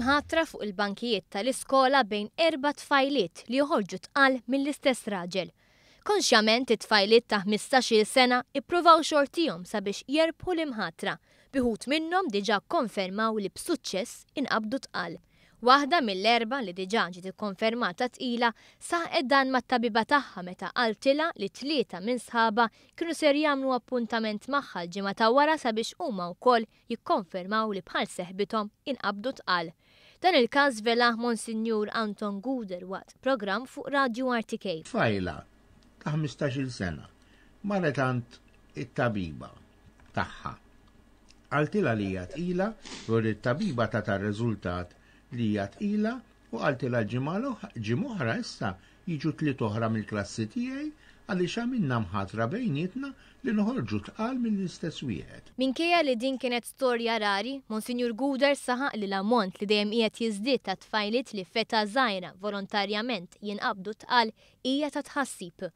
imħatra fuq il-bankijiet tal-iskola bejn 4 tfajliet li joħorġu tqal mill-istess raġel. Konxjament it-tfajliet ta' 15-il sena ippruvaw xortihom sabiex jerbħu l-imħatra, biħut minnhom diġà konfermaw li b'suċċess inqabdu tqal. Waħda mill-4 li diġà ġiet ikkonfermata tqila saħqet dan mat-tabiba tagħha meta qaltilha li 3 minn sħaba kienu ser jagħmlu appuntament magħha l-ġimgħa ta' wara sabiex huma wkoll jikkonfermaw li bħal seħbithom inqabdu tqal. Dan il-każ velah Monsinjur Anton Guder waqt programm fuq Radio RTK. Tfajla ta' 15-il sena marret għand it-tabiba tagħha. Qaltilha li hija tqila u it-tabiba ta' riżultat li hija tqila u qaltilha ġimgħa oħra issa jiġu 3 oħra mill-klassi tiegħi għaliex għamilna mħatra bejnietna li noħorġu tqal mill-istess wieħed. Minkejja li din kienet storja rari, Monsinjur Guder saħaq li l-ammont li dejjem qiegħed jiżdied ta' tfajliet li feta żgħira volontarjament jinqabdu tqal hija ta' tħassib.